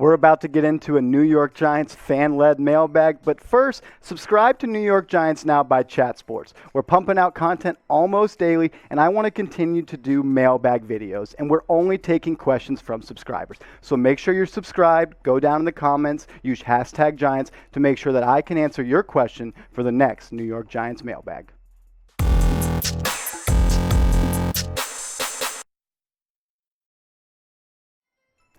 We're about to get into a New York Giants fan-led mailbag, but first, subscribe to New York Giants Now by Chat Sports. We're pumping out content almost daily, and I want to continue to do mailbag videos, and we're only taking questions from subscribers. So make sure you're subscribed, go down in the comments, use hashtag Giants to make sure that I can answer your question for the next New York Giants mailbag.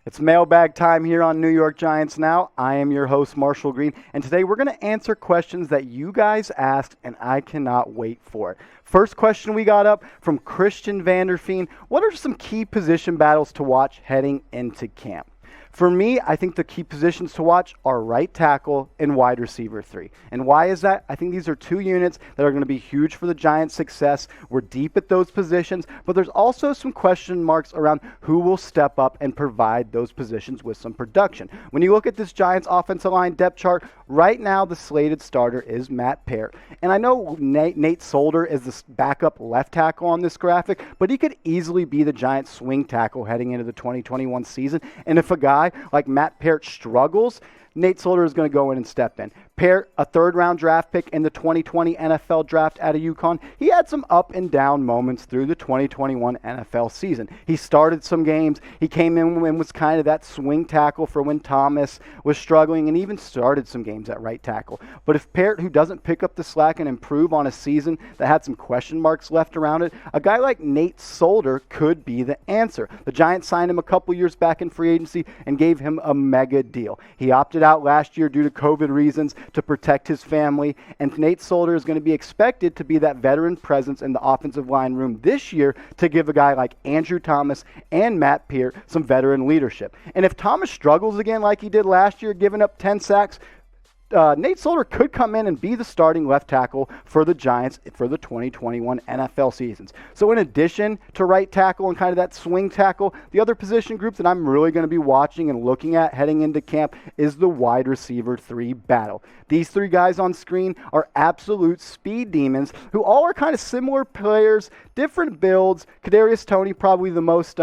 It's mailbag time here on New York Giants Now. I am your host, Marshall Green, and today we're going to answer questions that you guys asked, and I cannot wait for it. First question we got up from Christian Vanderfeen. What are some key position battles to watch heading into camp? For me, I think the key positions to watch are right tackle and wide receiver 3. And why is that? I think these are two units that are going to be huge for the Giants' success. We're deep at those positions, but there's also some question marks around who will step up and provide those positions with some production. When you look at this Giants offensive line depth chart, right now the slated starter is Matt Peart. And I know Nate Solder is the backup left tackle on this graphic, but he could easily be the Giants' swing tackle heading into the 2021 season. And if a guy like Matt Peart struggles, Nate Solder is going to go in and step in. Peart, a third-round draft pick in the 2020 NFL draft out of UConn, he had some up and down moments through the 2021 NFL season. He started some games. He came in and was kind of that swing tackle for when Thomas was struggling, and even started some games at right tackle. But if Peart, who doesn't pick up the slack and improve on a season that had some question marks left around it, a guy like Nate Solder could be the answer. The Giants signed him a couple years back in free agency and gave him a mega deal. He opted out last year due to COVID reasons to protect his family, and Nate Solder is going to be expected to be that veteran presence in the offensive line room this year to give a guy like Andrew Thomas and Matt Peart some veteran leadership. And if Thomas struggles again like he did last year, giving up 10 sacks, Nate Solder could come in and be the starting left tackle for the Giants for the 2021 NFL seasons. So in addition to right tackle and kind of that swing tackle, the other position group that I'm really going to be watching and looking at heading into camp is the wide receiver 3 battle. These three guys on screen are absolute speed demons who all are kind of similar players, different builds. Kadarius Toney probably the most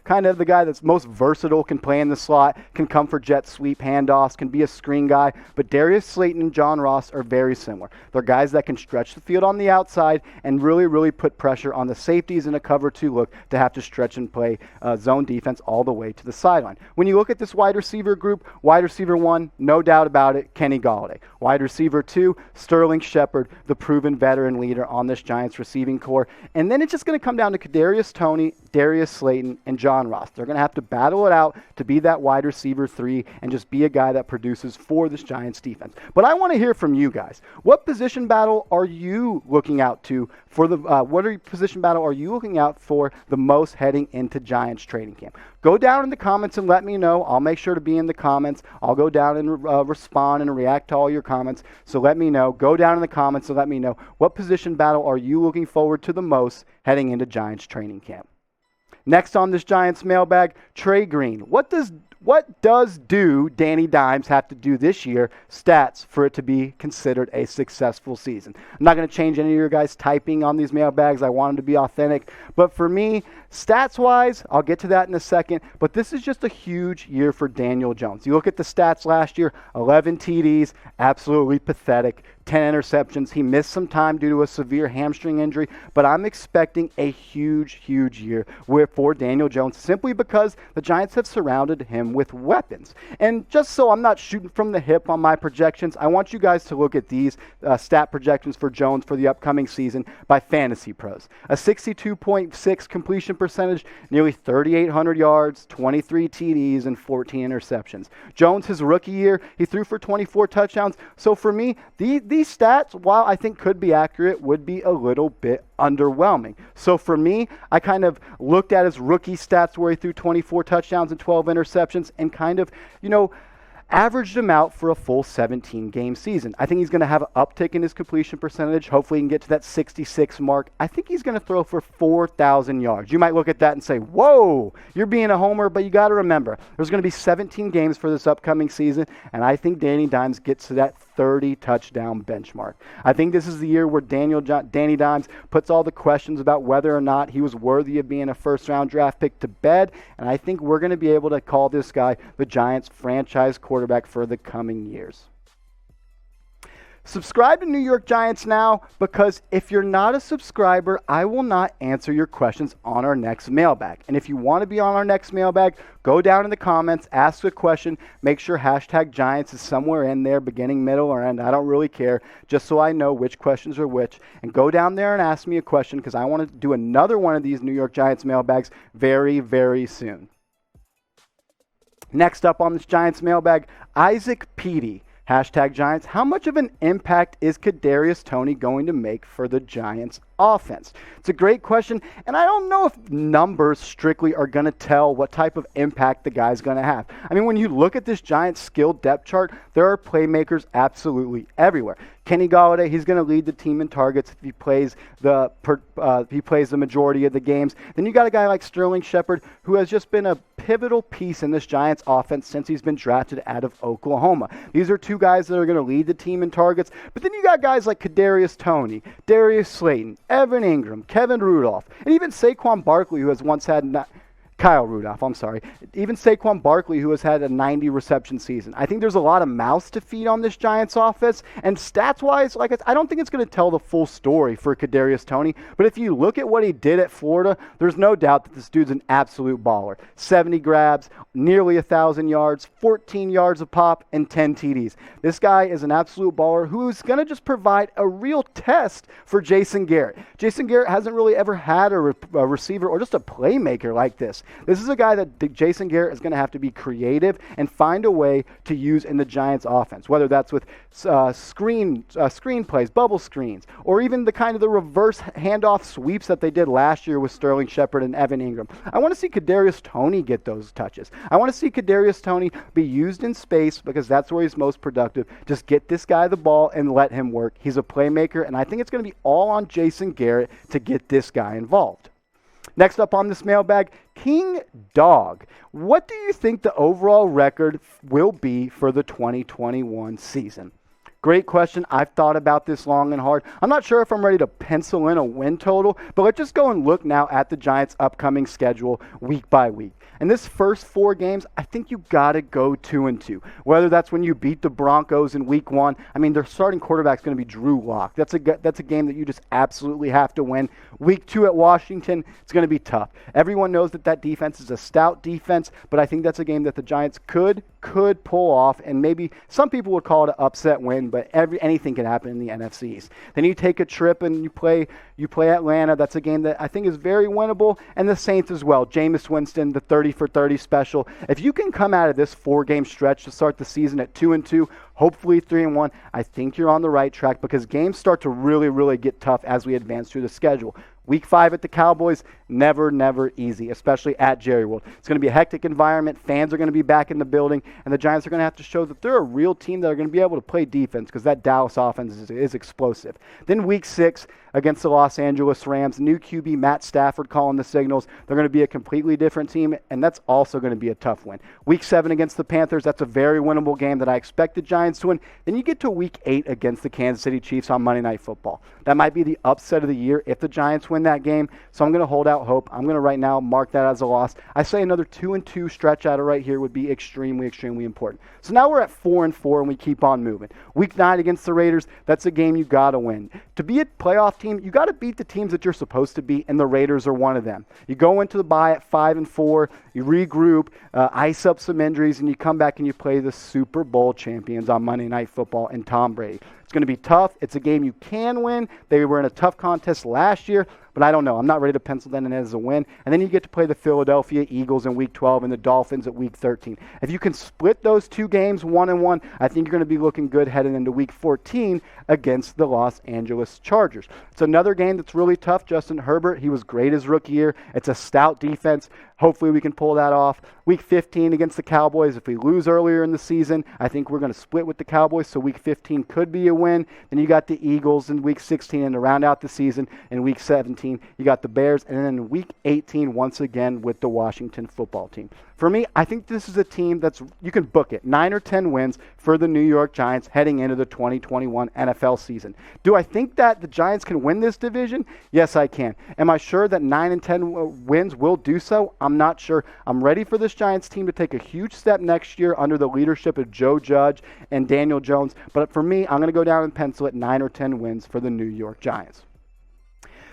kind of the guy that's most versatile, can play in the slot, can come for jet sweep handoffs, can be a screen guy. But Darius Slayton and John Ross are very similar. They're guys that can stretch the field on the outside and really put pressure on the safeties in a cover 2 look to have to stretch and play zone defense all the way to the sideline. When you look at this wide receiver group, wide receiver 1, no doubt about it, Kenny Golladay. Wide receiver 2, Sterling Shepard, the proven veteran leader on this Giants receiving core. And then it's just going to come down to Kadarius Toney, Darius Slayton, and John Ross. They're going to have to battle it out to be that wide receiver 3 and just be a guy that produces for this Giants defense. But I want to hear from you guys. What position battle are you looking out to for the position battle are you looking out for the most heading into Giants training camp? Go down in the comments and let me know. I'll make sure to be in the comments. I'll go down and respond and react to all your comments. So let me know. Go down in the comments and let me know what position battle are you looking forward to the most heading into Giants training camp. Next on this Giants mailbag, Trey Green. What does Danny Dimes have to do this year, stats, for it to be considered a successful season? I'm not going to change any of your guys' typing on these mailbags. I want them to be authentic. But for me, stats-wise, I'll get to that in a second, but this is just a huge year for Daniel Jones. You look at the stats last year, 11 TDs, absolutely pathetic. 10 interceptions. He missed some time due to a severe hamstring injury, but I'm expecting a huge year for Daniel Jones simply because the Giants have surrounded him with weapons. And just so I'm not shooting from the hip on my projections, I want you guys to look at these stat projections for Jones for the upcoming season by Fantasy Pros. A 62.6 completion percentage, nearly 3,800 yards, 23 TDs, and 14 interceptions. Jones, his rookie year, he threw for 24 touchdowns. So for me, these stats, while I think could be accurate, would be a little bit underwhelming. So for me, I kind of looked at his rookie stats where he threw 24 touchdowns and 12 interceptions and kind of, averaged him out for a full 17-game season. I think he's going to have an uptick in his completion percentage. Hopefully he can get to that 66 mark. I think he's going to throw for 4,000 yards. You might look at that and say, whoa, you're being a homer, but you got to remember, there's going to be 17 games for this upcoming season, and I think Danny Dimes gets to that 30 touchdown benchmark. I think this is the year where Danny Dimes puts all the questions about whether or not he was worthy of being a first-round draft pick to bed, and I think we're going to be able to call this guy the Giants franchise quarterback for the coming years. Subscribe to New York Giants now, because if you're not a subscriber, I will not answer your questions on our next mailbag. And if you want to be on our next mailbag, go down in the comments, ask a question, make sure hashtag Giants is somewhere in there, beginning, middle, or end. I don't really care, just so I know which questions are which. And go down there and ask me a question, because I want to do another one of these New York Giants mailbags very, very soon. Next up on this Giants mailbag, Isaac Petey. Hashtag Giants. How much of an impact is Kadarius Toney going to make for the Giants offense? It's a great question, and I don't know if numbers strictly are going to tell what type of impact the guy's going to have. I mean, when you look at this Giants skill depth chart, there are playmakers absolutely everywhere. Kenny Golladay, he's going to lead the team in targets if he plays the majority of the games. Then you got a guy like Sterling Shepard, who has just been a pivotal piece in this Giants offense since he's been drafted out of Oklahoma. These are two guys that are going to lead the team in targets. But then you got guys like Kadarius Toney, Darius Slayton, Evan Ingram, Kevin Rudolph, and even Saquon Barkley, who has once had Kyle Rudolph, I'm sorry. Even Saquon Barkley, who has had a 90 reception season. I think there's a lot of mouths to feed on this Giants offense. And stats-wise, I don't think it's going to tell the full story for Kadarius Toney. But if you look at what he did at Florida, there's no doubt that this dude's an absolute baller. 70 grabs, nearly 1,000 yards, 14 yards a pop, and 10 TDs. This guy is an absolute baller who's going to just provide a real test for Jason Garrett. Jason Garrett hasn't really ever had a receiver or just a playmaker like this. This is a guy that Jason Garrett is going to have to be creative and find a way to use in the Giants offense, whether that's with screen plays, bubble screens, or even the reverse handoff sweeps that they did last year with Sterling Shepard and Evan Ingram. I want to see Kadarius Toney get those touches. I want to see Kadarius Toney be used in space, because that's where he's most productive. Just get this guy the ball and let him work. He's a playmaker, and I think it's going to be all on Jason Garrett to get this guy involved. Next up on this mailbag, King Dog. What do you think the overall record will be for the 2021 season? Great question. I've thought about this long and hard. I'm not sure if I'm ready to pencil in a win total, but let's just go and look now at the Giants' upcoming schedule week by week. In this first 4 games, I think you got to go 2-2. Whether that's when you beat the Broncos in week 1. I mean, their starting quarterback's going to be Drew Lock. That's a game that you just absolutely have to win. Week 2 at Washington, it's going to be tough. Everyone knows that defense is a stout defense, but I think that's a game that the Giants could pull off, and maybe some people would call it an upset win, but anything can happen in the NFC East. Then you take a trip and you play Atlanta. That's a game that I think is very winnable, and the Saints as well. Jameis Winston, the 30 for 30 special. If you can come out of this 4-game stretch to start the season at 2-2, hopefully 3-1, I think you're on the right track, because games start to really, really get tough as we advance through the schedule. Week 5 at the Cowboys, never easy, especially at Jerry World. It's going to be a hectic environment. Fans are going to be back in the building, and the Giants are going to have to show that they're a real team that are going to be able to play defense, because that Dallas offense is explosive. Then week 6 against the Los Angeles Rams, new QB Matt Stafford calling the signals. They're going to be a completely different team, and that's also going to be a tough win. Week 7 against the Panthers, that's a very winnable game that I expect the Giants to win. Then you get to week 8 against the Kansas City Chiefs on Monday Night Football. That might be the upset of the year if the Giants win that game, so I'm going to hold out hope. I'm going to right now mark that as a loss. I say another 2-2 stretch out of right here would be extremely important. So now we're at 4-4, and we keep on moving. Week 9 against the Raiders, that's a game you got to win. To be a playoff team, you got to beat the teams that you're supposed to beat, and the Raiders are one of them. You go into the bye at 5-4, you regroup, ice up some injuries, and you come back and you play the Super Bowl champions on Monday Night Football and Tom Brady. It's going to be tough. It's a game you can win. They were in a tough contest last year, but I don't know. I'm not ready to pencil that in as a win. And then you get to play the Philadelphia Eagles in Week 12 and the Dolphins at Week 13. If you can split those 2 games 1-1, I think you're going to be looking good heading into Week 14 against the Los Angeles Chargers. It's another game that's really tough. Justin Herbert, he was great his rookie year. It's a stout defense. Hopefully we can pull that off. Week 15 against the Cowboys. If we lose earlier in the season, I think we're going to split with the Cowboys, so Week 15 could be a win. Then you got the Eagles in Week 16, and to round out the season in Week 17, you got the Bears, and then in Week 18, once again with the Washington football team. For me, I think this is a team you can book it. 9 or 10 wins for the New York Giants heading into the 2021 NFL season. Do I think that the Giants can win this division? Yes, I can. Am I sure that 9 and 10 wins will do so? I'm not sure. I'm ready for this Giants team to take a huge step next year under the leadership of Joe Judge and Daniel Jones. But for me, I'm going to go down and pencil it 9 or 10 wins for the New York Giants.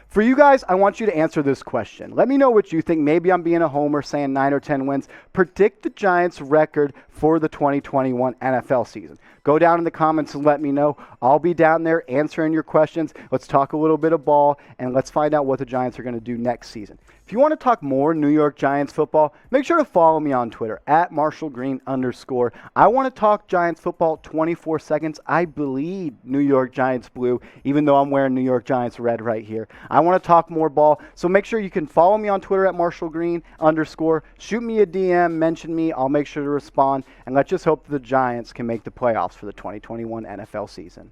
For you guys, I want you to answer this question. Let me know what you think. Maybe I'm being a homer saying 9 or 10 wins. Predict the Giants' record for the 2021 NFL season. Go down in the comments and let me know. I'll be down there answering your questions. Let's talk a little bit of ball, and let's find out what the Giants are going to do next season. If you want to talk more New York Giants football, make sure to follow me on Twitter, @MarshallGreen_. I want to talk Giants football 24 seconds. I bleed New York Giants blue, even though I'm wearing New York Giants red right here. I want to talk more ball, so make sure you can follow me on Twitter, @MarshallGreen_. Shoot me a DM, mention me. I'll make sure to respond, and let's just hope that the Giants can make the playoffs for the 2021 NFL season.